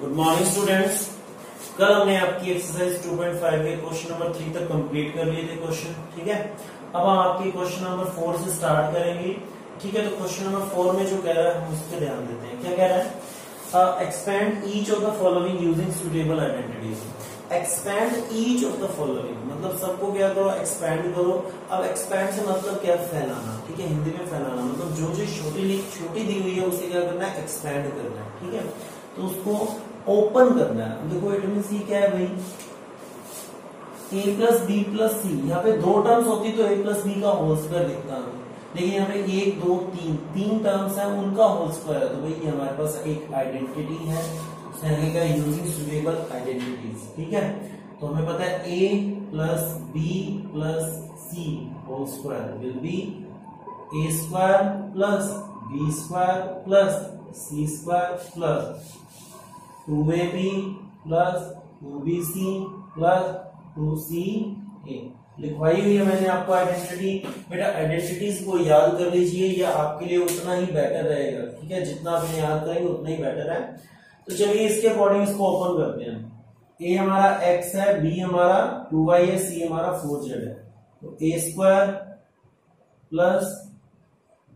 Good morning students. कल हमने आपकी एक्सरसाइज 2.5 के क्वेश्चन नंबर 3 तक कंप्लीट कर लिए थे क्वेश्चन, ठीक है। अब हम आपके क्वेश्चन नंबर 4 से स्टार्ट करेंगे, ठीक है। तो क्वेश्चन नंबर 4 में जो कह रहा है हम उस पर ध्यान देते हैं। क्या कह रहा है? Expand each of the following using suitable identities. Expand each of the following मतलब सबको क्या करो, एक्सपेंड करो। अब एक्सपेंड से मतलब क्या? फैलाना, ठीक है। हिंदी में फैलाना मतलब जो चीज छोटी दी हुई है उसे क्या करना है? एक्सपेंड करना है, ठीक है। तो उसको ओपन करना है। देखो इट मींस ये क्या है भाई, a प्लस बी प्लस सी। यहाँ पे दो टर्म्स होती तो a प्लस बी का होल स्क्वायर दिखता है, लेकिन यहाँ पे एक दो तीन टर्म्स है, उनका होल स्क्वायर है। तो भाई ये हमारे पास एक आइडेंटिटी है, उसने यूजिंग सुटेबल आइडेंटिटीज, ठीक है। तो हमें पता है a plus B plus C whole square will be a square plus B square plus C square plus 2ab plus 2bc plus 2ca लिखवाई हुई है मैंने आपको आइडेंटिटी। बेटा आइडेंटिटीज को याद कर लीजिए, या आपके लिए उतना ही बेटर रहेगा, ठीक है। जितना आप इन्हें याद करेंगे उतना ही बेटर है। तो चलिए इसके अकॉर्डिंग इसको ओपन करते हैं। a हमारा x है, b हमारा 2y है, c हमारा 4z है। तो a square plus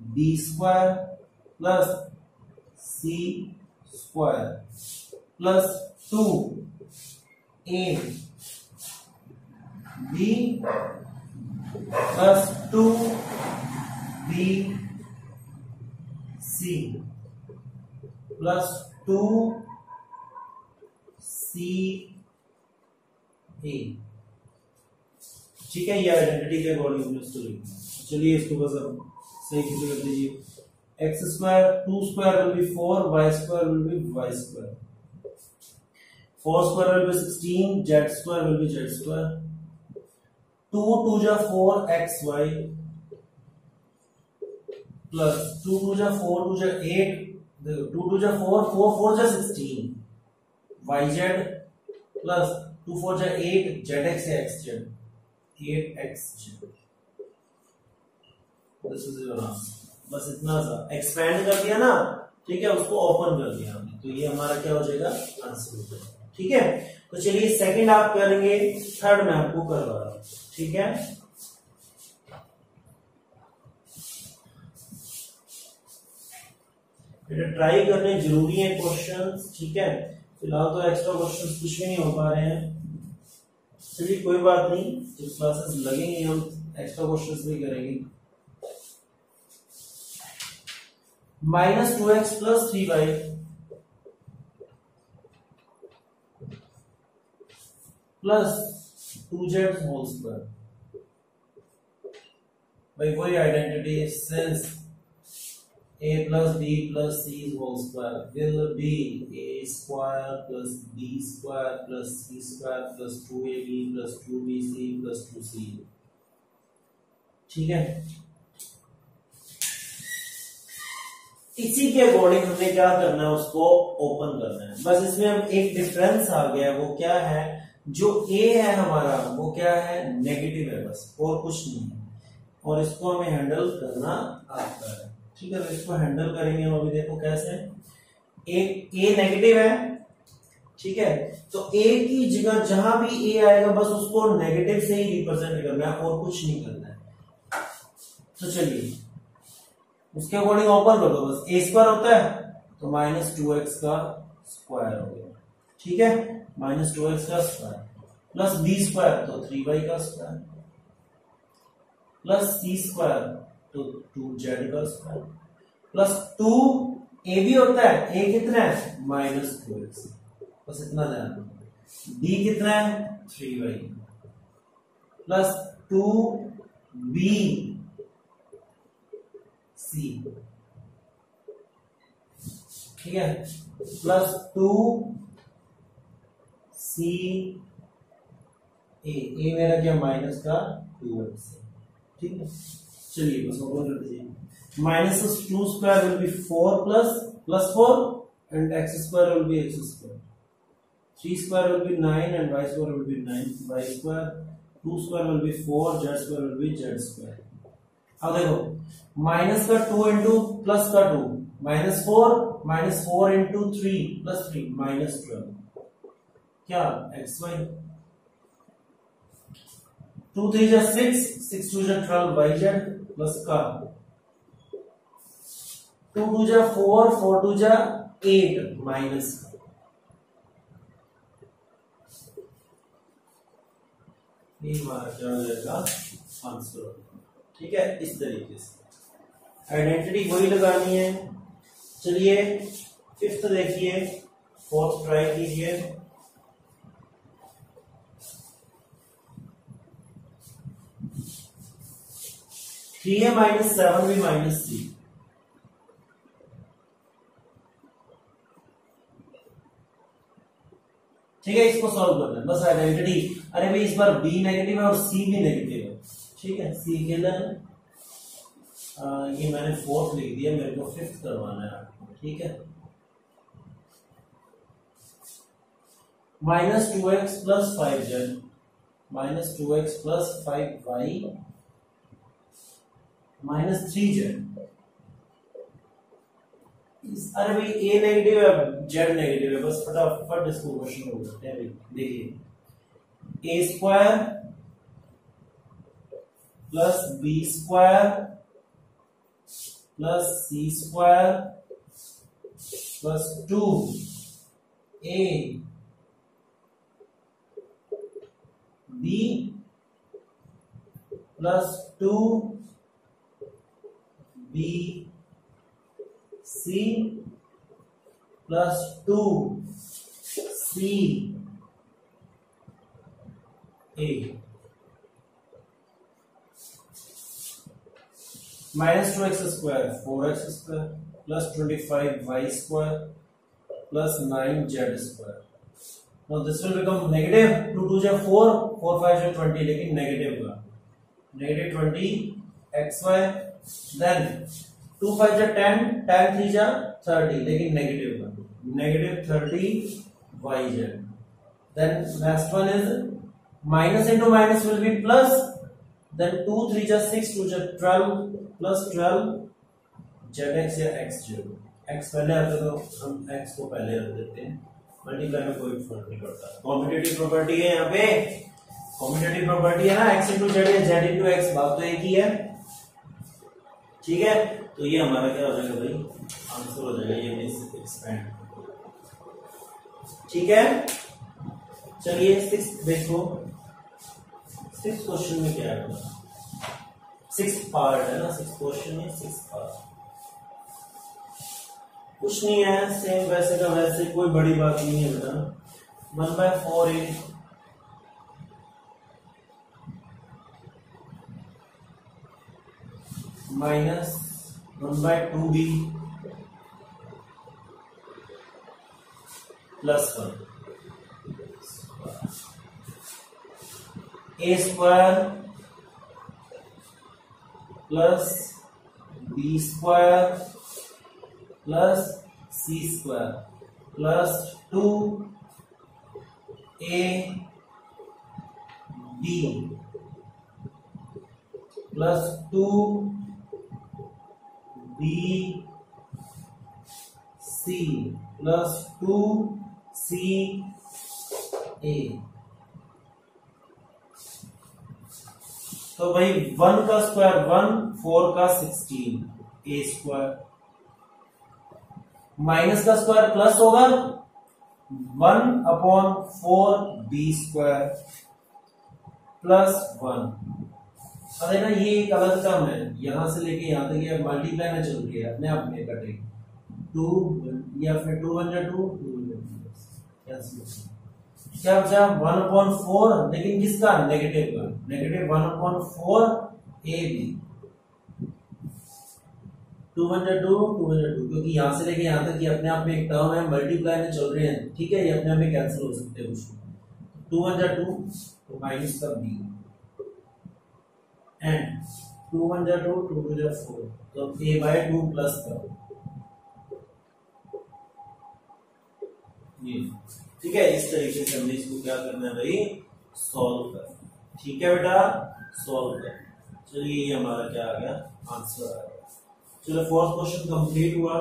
b square plus c square plus 2ab plus 2bc plus 2ca। ठीक है, ये आइडेंटिटी के अकॉर्डिंग हमने इसको लिखना है। चलिए इसको बस अब सही से कर दीजिए। X square 2 square will be 4, Y square will be Y square, 4 square will be 16, z square will be z square, 2 2 जा 4 xy plus 2 2 जा 4 2 जा 8, देखो 2 2 जा 4 4 4 जा 16 yz plus 2 4 जा 8 zx या xz 8xz। This is your answer. बस इतना सा एक्सपेंड कर दिया ना, ठीक है, उसको ओपन कर दिया हमने, तो ये हमारा क्या हो जाएगा? आंसर हो जाएगा, ठीक है। तो चलिए सेकंड आप करेंगे, थर्ड मैं आपको करवा रहा हूं, ठीक है। ट्राई करने जरूरी है क्वेश्चंस, ठीक है। फिलहाल तो एक्स्ट्रा क्वेश्चंस कुछ भी नहीं हो पा रहे हैं, चलिए कोई बात नहीं, जब क्लासेस लगेंगे हम एक्स्ट्रा क्वेश्चंस भी करेंगे। -2x plus 3y plus 2z whole square. भाई वही identity, since a plus b plus c whole square will be a square plus b square plus c square plus 2ab plus 2bc plus 2c, ठीक है। इसी के according हमने क्या करना है? उसको ओपन करना है। बस इसमें अब एक डिफरेंस आ गया है, वो क्या है? जो a है हमारा वो क्या है? नेगेटिव है, बस और कुछ नहीं है, और इसको हमें हैंडल करना आता है, ठीक है। तो इसको हैंडल करेंगे हम अभी। देखो कैसे, a नेगेटिव है, ठीक है। तो a की जगह जहां भी a आएगा बस उसको नेगेटिव से ही रिप्रेजेंट करना है और कुछ नहीं करना है। तो चलिए उसके अकॉर्डिंग ओपन कर दो। बस a स्क्वायर होता है तो -2x का स्क्वायर हो गया, ठीक है। -2x का स्क्वायर प्लस b स्क्वायर तो 3y का स्क्वायर प्लस c स्क्वायर तो 2z का स्क्वायर प्लस 2ab होता है, a कितना है? -2x, बस इतना ध्यान रखो। b कितना है? 3y प्लस 2bc, ठीक है, प्लस 2ca, a मेरा क्या? माइनस का 2x, ठीक है। चलिए बस ओपन कर दीजिए। -2 square will be 4 plus 4 and x square will B x square, 3 square will B 9 and y square will B 9 y square, 2 square will be 4, z square will B z square. अब देखो minus का 2 into plus का 2 -4 into 3 plus 3 -12 क्या x Y 2 3 जा 6 6 2 जा 12 Y Z plus का 2 2 जा 4 4 2 जा 8 माइनस का ये हमारा क्या हो जाएगा आंसर। ठीक है, इस तरीके से आइडेंटिटी वही लगानी है। चलिए फिफ्थ देखिए, फोर्थ ट्राई कीजिए। थ्री है -7 भी -3 ठीक है, इसको सॉल्व करना है बस आइडेंटिटी। अरे भाई इस बार बी नेगेटिव है और सी भी नेगेटिव है। ठीक है, सी के लिए ये मैंने फोर्थ लिख दिया, मेरे को फिफ्थ करवाना है आपको। ठीक है, -2x plus 5z -2x plus 5y -3z। अरे भाई ए नेगेटिव है, जेड नेगेटिव है, बस फटाफट इसको क्वेश्चन हो जाते हैं। देखिए A square plus B square plus C square plus 2a b plus 2b C plus 2C A -2x square 4x square plus 25y square plus 9z square. Now this will become negative 2 2 जा 4 4 5 जा 20, लेकिन negative का -20xy, then 2 5 जा 10 10 3 जा 30, लेकिन negative का -30yz। Then next one is minus into minus will be plus, then 2 3 जा 6 2 जा 12 प्लस 12 zx या xz। x पहले आता तो हम x को पहले रख देते हैं, मल्टीप्लाई में कोई फर्क नहीं पड़ता। कॉम्पिटिटिव प्रॉपर्टी है यहाँ पे, कॉम्पिटिटिव प्रॉपर्टी है ना, x इंटू जेड या z इंटू एक्स, बात तो एक ही है। ठीक है, तो ये हमारा क्या हो जाएगा भाई, आंसर हो जाएगा ये एक्सपेंड। ठीक है, चलिए सिक्स्थ देखो, सिक्स्थ क्वेश्चन में क्या है, सिक्स्थ पार्ट है ना, सिक्स्थ क्वेश्चन में सिक्स्थ पार्ट कुछ नहीं है, सेम वैसे का वैसे, कोई बड़ी बात नहीं है बेटा। 1/4a minus 1/2b plus 1 a square plus b square plus c square plus 2ab plus 2bc plus 2ca। तो भाई 1 का स्क्वायर 1, 4 का 16 a स्क्वायर, माइनस का स्क्वायर प्लस होगा 1/4 b स्क्वायर प्लस 1। अरे ना ये एक अलग टर्म है, यहां से लेके यहां तक ये मल्टीप्लाई में चल रही है, अपने आप में कटेगी 2 या फिर 2 1 जा 2 क्या बचा 1/4, लेकिन किसका, नेगेटिव का, नेगेटिव 1/4 ab 2 1 जा 2 2 1 जा 2, क्योंकि यहां से लेके यहां तक ये अपने आप में एक टर्म है, मल्टीप्लाई में चल रहे हैं। ठीक है, ये अपने आप में कैंसिल हो सकते हैं कुछ। 2 1 जा 2 तो माइनस का b एंड 2 1 जा 2 2 2 जा 4, तो a/2 प्लस का ये। ठीक है, इस तरीके से हमने इसको क्या करना है भाई, सॉल्व कर। ठीक है बेटा, सॉल्व कर। चलिए ये हमारा क्या आ गया, आंसर आ गया। चलो फोर्थ क्वेश्चन कंप्लीट हुआ।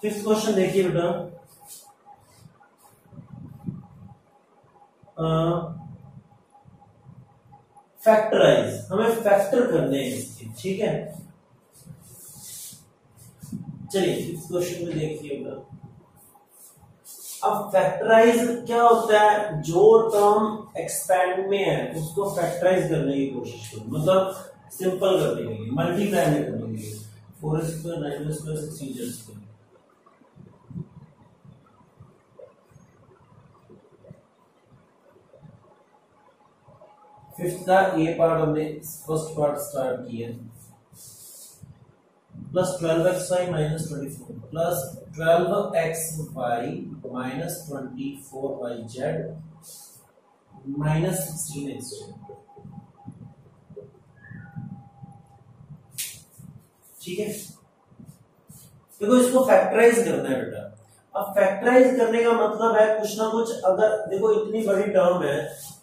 फिफ्थ क्वेश्चन देखिए बेटा, फैक्टराइज, हमें फैक्टर करने हैं इसके, ठीक है। चलिए इस क्वेश्चन में देखिए बेटा, अब फैक्टराइज क्या होता है, जो टर्म एक्सपैंड में है उसको फैक्टराइज करने की कोशिश करो, मतलब सिंपल करने के लिए, मल्टीप्लाई में करने के लिए। 4x² 9y² 16z²। फिफ्थ का ए पार्ट हमने फर्स्ट पार्ट स्टार्ट किया, plus 12xy minus 24 plus 12xy minus 24yz minus 16xz, ठीक है। देखो इसको फैक्टराइज करना है बेटा। अब फैक्टराइज करने का मतलब है कुछ ना कुछ, अगर देखो इतनी बड़ी टर्म है,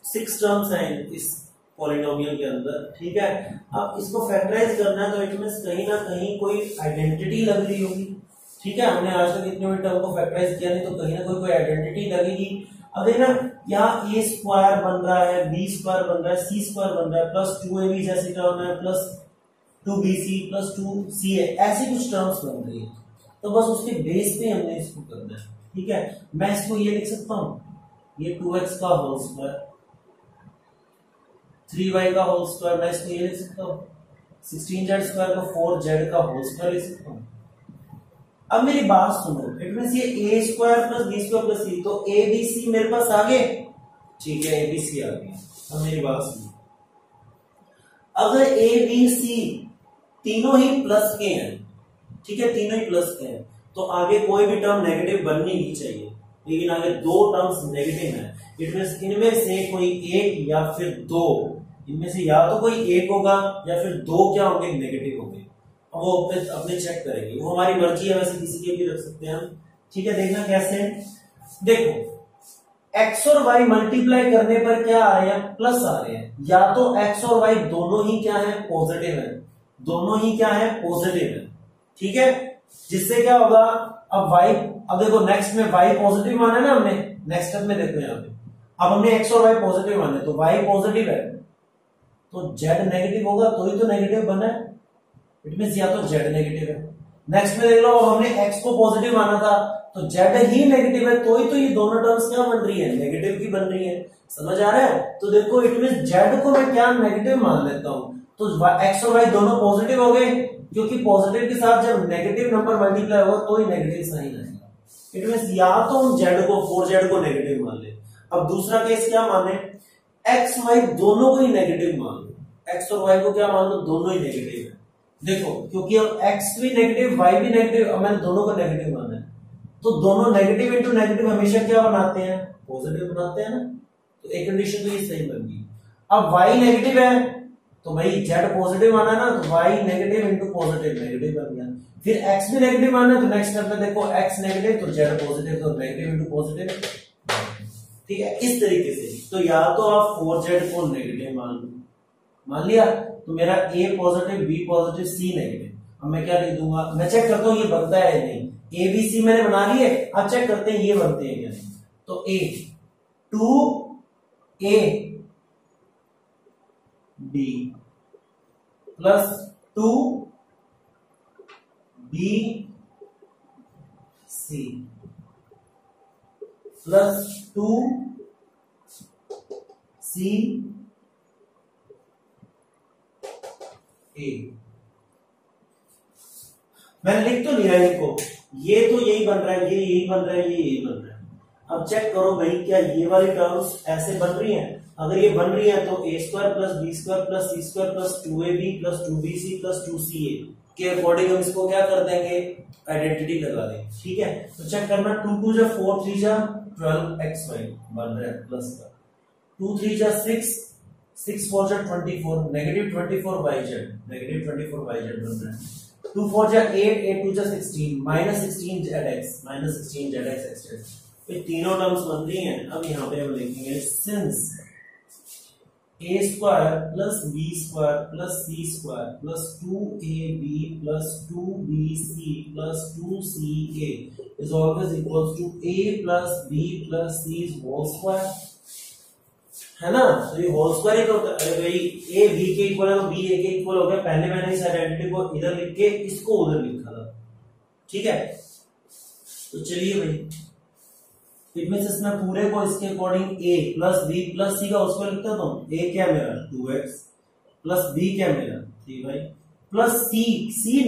6 टर्म्स हैं इस पॉलिनोमियल के अंदर, ठीक है। अब इसको फैक्टराइज करना है तो इट मींस कहीं ना कहीं कोई आइडेंटिटी लग रही होगी, ठीक है। हमने आज तक इतनी बड़ी टर्म को फैक्टराइज किया नहीं, तो कहीं ना कोई आइडेंटिटी लगेगी। अब ना यहाँ a स्क्वायर बन रहा है, b स्क्वायर बन रहा है, c स्क्वायर बन रहा है, प्लस 2ab जैसी टर्म है, प्लस 2bc प्लस 2ca, ऐसी कुछ टर्म्स बन रही है। तो बस उसके बेस पे हमने इसको करना है, ठीक है। मैं इसको ये लिख सकता हूं, ये 2x का होल स्क्वायर, 3y का होल स्क्वायर, मैं इसको ये लिख सकता हूँ 16z स्क्वायर को 4z का होल स्क्वायर लिख सकता हूँ। अब मेरी बात सुनो, इट मींस ये a square plus b square plus c, तो a b c मेरे पास आ गए, ठीक है, a b c आ गए। अब मेरी बात सुनो, अगर a b c तीनों ही प्लस के हैं, ठीक है, तीनों ही प्लस के हैं, तो आगे कोई भी टर्म नेगेटिव बननी नहीं चाहिए, लेकिन आगे दो टर्म्स नेगेटिव हैं। इट मींस इनमें से कोई एक या फिर दो, इनमें से या तो कोई एक होगा या फिर दो क्या होंगे, नेगेटिव होंगे। अब वो अपने चेक करेंगे, वो हमारी मर्जी है, वैसे किसी के भी रख सकते हैं हम, ठीक है। देखना कैसे, देखो x और y मल्टीप्लाई करने पर क्या आ रहे हैं, प्लस आ रहे हैं। या तो x और y दोनों ही क्या है, पॉजिटिव है, दोनों ही क्या है, पॉजिटिव है, ठीक है। जिससे क्या होगा, अब y, अब देखो नेक्स्ट में y पॉजिटिव माना ना हमने, नेक्स्ट स्टेप में देखो यहाँ पे, अब हमने x और y पॉजिटिव माने, तो y पॉजिटिव है तो z नेगेटिव होगा, तो ही तो नेगेटिव बना है, इट मींस या तो z नेगेटिव है। नेक्स्ट में देख लो, अब हमने x को पॉजिटिव माना था, तो z ही नेगेटिव है, तो ही तो ये दोनों टर्म्स क्या बन रही है, नेगेटिव की बन रही है। समझ आ रहा है? तो देखो इट मींस z को मैं क्या नेगेटिव मान लेता हूं, तो x और y दोनों पॉजिटिव हो गए, क्योंकि पॉजिटिव के साथ जब नेगेटिव नंबर मल्टीप्लाई होगा तो ही नेगेटिव साइन आएगा। इट मींस या तो हम z को 4z को नेगेटिव मान ले। अब दूसरा केस क्या माने, x y दोनों को ही नेगेटिव मान लो, x और y को क्या मान लो, दोनों ही नेगेटिव है। देखो क्योंकि अब x भी नेगेटिव y भी नेगेटिव, अब मैंने दोनों को नेगेटिव माना है, तो दोनों नेगेटिव इंटू नेगेटिव हमेशा क्या बनाते हैं, पॉजिटिव बनाते हैं ना, तो एक कंडीशन तो ये सही बन गई। अब y नेगेटिव है तो भाई z पॉजिटिव माना ना, तो y negative into positive, negative बन गया। फिर x भी नेगेटिव माना है, तो नेक्स्ट स्टेप में देखो x नेगेटिव तो z पॉजिटिव, तो नेगेटिव इंटू पॉजिटिव, ठीक है। इस तरीके से तो या तो आप 4z को नेगेटिव मान लिया, तो मेरा a positive, b positive, c negative. अब मैं क्या लिख दूंगा, मैं चेक करता हूं ये बनता है या नहीं। a b c मैंने बना लिए, अब चेक करते हैं ये बनते हैं क्या नहीं। तो a 2a b plus 2b c plus 2c a। मैंने लिख तो लिया इनको, ये तो यही बन रहा है, ये यही बन रहा है, ये यही बन रहा है। अब चेक करो भाई क्या ये वाली टर्म्स ऐसे बन रही हैं। अगर ये बन रही है तो a square plus b square plus c square plus 2ab plus 2bc plus 2ca के अकॉर्डिंग हम इसको क्या कर देंगे, आइडेंटिटी लगा देंगे, ठीक है। तो चेक करना, 2 2 जा 4 3 जा 12xy बन रहा है प्लस का, 2 3 जा 6 6 4 जा 24 नेगेटिव 24yz, नेगेटिव 24yz बन रहा है। 2 4 जा 8 8 2 जा 16 minus 16zx, minus 16zx extend ये तीनों टर्म्स बन रही हैं। अब यहाँ पे हम लिखेंगे since A square plus B square plus C square plus 2ab plus 2bc plus 2ca is always equals to a plus b plus c whole square, है ना। तो ये होल स्क्वायर ही तो होता है। अरे भाई a b के इक्वल है तो b a के इक्वल हो गया। पहले मैंने इस आइडेंटिटी को इधर लिख के इसको उधर लिखा था, ठीक है। तो चलिए भाई, इट मींस इसमें पूरे को इसके according a plus b plus c का उसको लिखता हूं। a क्या मेरा 2x प्लस b क्या मेरा 3y प्लस c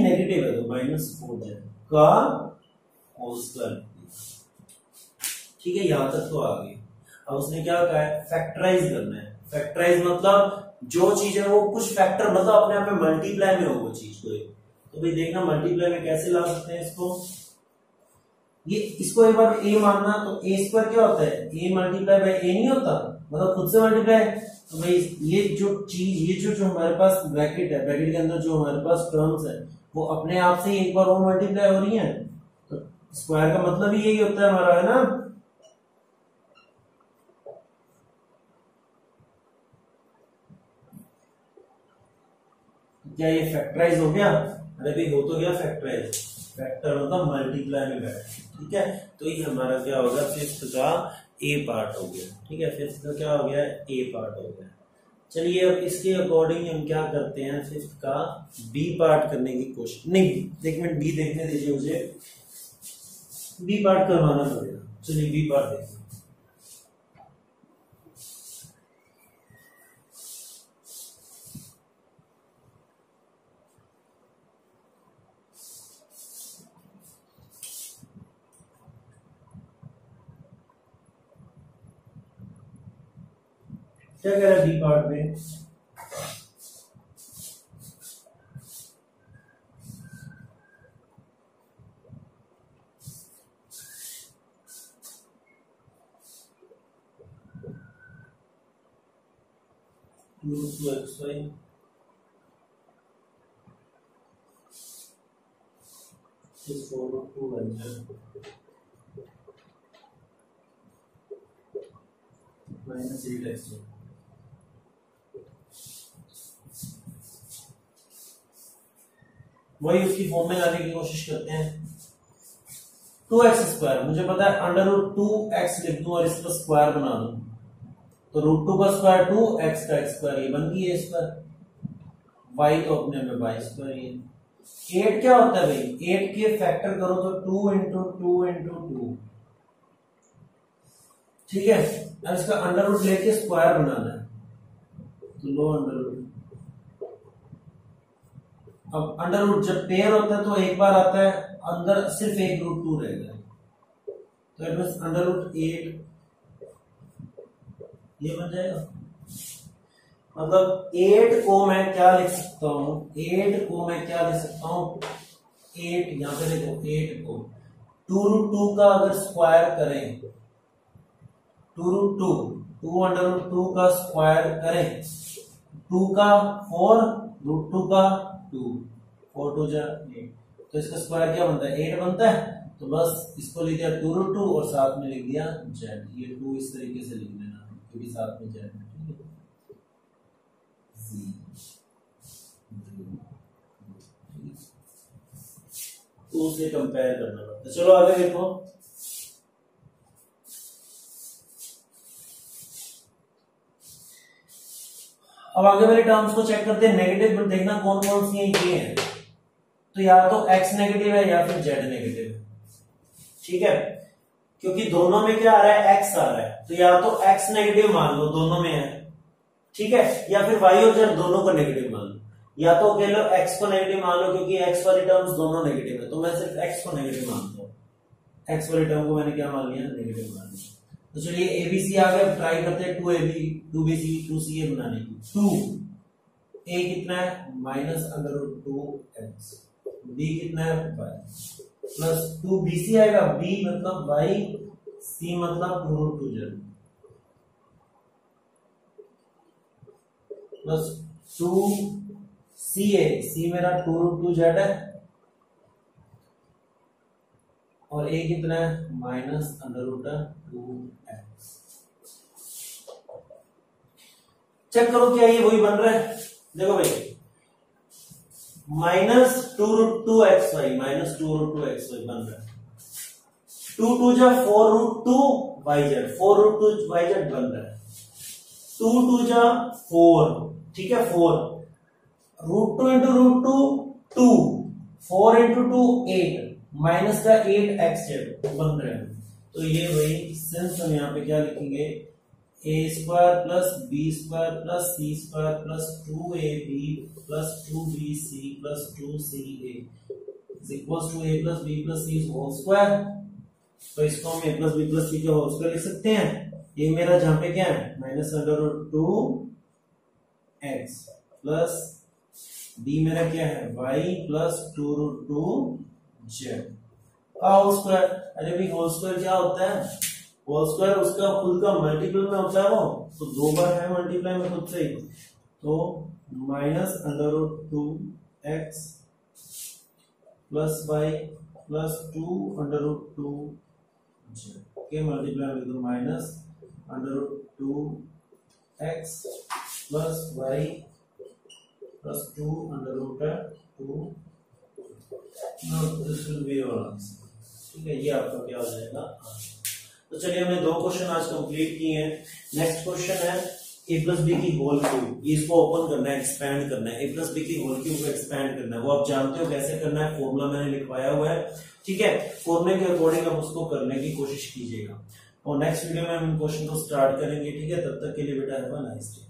नेगेटिव है तो -4z का होल स्क्वायर, ठीक है। यहां तक तो आ गई। अब उसने क्या कहा है, फैक्टराइज करना है। फैक्टराइज मतलब जो चीज है वो कुछ फैक्टर मतलब अपने आप में मल्टीप्लाई में हो वो चीज को। तो भाई देखना मल्टीप्लाई में कैसे ला सकते हैं इसको। ये इसको एक बार a मानना तो a स्क्वायर क्या होता है, a मल्टीप्लाई बाय a नहीं होता, मतलब खुद से मल्टीप्लाई। तो भाई ये जो चीज ये जो हमारे पास ब्रैकेट है, ब्रैकेट के अंदर जो हमारे पास टर्म्स है वो अपने आप से ही एक बार वो मल्टीप्लाई हो रही है। तो स्क्वायर का मतलब ही यही होता है हमारा, है ना। क्या ये फैक्टराइज हो गया? अरे भाई हो तो गया फैक्टराइज। फैक्टर मतलब मल्टीप्लाई में बैठ, ठीक है। तो ये हमारा क्या होगा, फिफ्थ का ए पार्ट हो गया, ठीक है। फिफ्थ का क्या हो गया, ए पार्ट हो गया। चलिए अब इसके अकॉर्डिंग हम क्या करते हैं, फिफ्थ का बी पार्ट करने की कोशिश। नहीं, एक मिनट बी देखने दीजिए मुझे, बी पार्ट करवाना पड़ेगा। चलिए बी पार्ट देखिए। क्या कह रहा है बी पार्ट में, -2xy is 4√2y -8xy। वही उसकी फॉर्म में लाने की कोशिश करते हैं। 2x², मुझे पता है √2x लिख दूं और इसका स्क्वायर बना दूं तो √2 का स्क्वायर 2, x का x², ये बन गई है स्क्वायर। y तो अपने में y² है। 8 क्या होता है भाई, 8 के फैक्टर करो तो 2 × 2 × 2, ठीक है। अब इसका अंडर लेके स्क्वायर बनाना है तो लो अंडर। अब अंडर रूट जब पेयर होता है तो एक बार आता है, अंदर सिर्फ एक √2 रहेगा, तो इट मींस √8 ये बन जाएगा। मतलब 8 को मैं क्या लिख सकता हूं, 8 को मैं क्या लिख सकता हूं, 8 यहां पे देखो, 8 को 2√2 का अगर स्क्वायर करें, 2√2 2 का स्क्वायर करें, 2 का 4 √2 का 2, 4 2 जा 8, तो इसका स्क्वायर क्या बनता है, 8 बनता है। तो बस इसको लिख दिया 2√2 और साथ में लिख दिया z। ये 2 इस तरीके से लिख लेना क्योंकि साथ में z है, ठीक है। तो उसे कंपेयर करना पड़ता है। चलो आगे देखो, अब आगे वाले टर्म्स को चेक करते हैं। नेगेटिव देखना कौन कौन सी ये हैं, तो या तो x नेगेटिव है या फिर z नेगेटिव है, ठीक है। क्योंकि दोनों में क्या आ रहा है, x आ रहा है, तो या तो x नेगेटिव मान लो, दोनों में है, ठीक है, या फिर y और z दोनों को नेगेटिव मान लो, या तो कह लो x को नेगेटिव मान लो क्योंकि x वाली टर्म्स दोनों नेगेटिव है, तो मैं सिर्फ x को नेगेटिव मानता हूँ। x वाली टर्म को मैंने क्या मान लिया, नेगेटिव मान लिया। तो चलिए ABC आ गया, ट्राई करते हैं 2AB 2BC 2CA बनाने की। 2a कितना है, -√2x, b कितना है, y, प्लस 2BC आएगा, b मतलब y, c मतलब √2z, प्लस 2CA, c मेरा 2√2z है, और a कितना है -√2x। चेक करो क्या ये वही बन रहा है। देखो भाई -2√2xy बन रहा है। 2 जा 4√2yz 4√2yz बन रहा है। 2 जा 4, ठीक है 4 √2 into √2 2 4 into 2 8 माइनस का 8xz बन रहा है। तो ये वही सिंस हम यहाँ पे क्या लिखेंगे a² + b² + c² + 2ab + 2bc + 2ca is equals to a + b + c whole square। तो इसको हम a + b + c का होल स्क्वायर लिख सकते हैं। ये मेरा जहां पे क्या है -√2x प्लस b मेरा क्या है y + 2√2z होल स्क्वायर। अरे भाई होल स्क्वायर क्या होता है? होल स्क्वायर उसका खुद का मल्टीपल में होता है वो, तो 2 बार है मल्टीप्लाई में खुद से ही। तो -√2x plus y plus 2√2z के मल्टीप्लाई में तो -√2x plus y plus 2√2। This will be your answer. ठीक है, ये आपका क्या हो जाएगा। तो चलिए हमने 2 क्वेश्चन आज कंप्लीट किए हैं। नेक्स्ट क्वेश्चन है a + b की होल क्यूब। इसको ओपन करना है, एक्सपैंड करना है। a + b की होल क्यूब को एक्सपैंड करना है, वो आप जानते हो कैसे करना है, फॉर्मूला मैंने लिखवाया हुआ है। ठीक है, फॉर्मूले के अकॉर्डिंग आप उसको करने की कोशिश कीजिएगा। और नेक्स्ट वीडियो में हम क्वेश्चन को स्टार्ट करेंगे। ठीक है, तब तक के लिए बेटा हैव अ नाइस डे।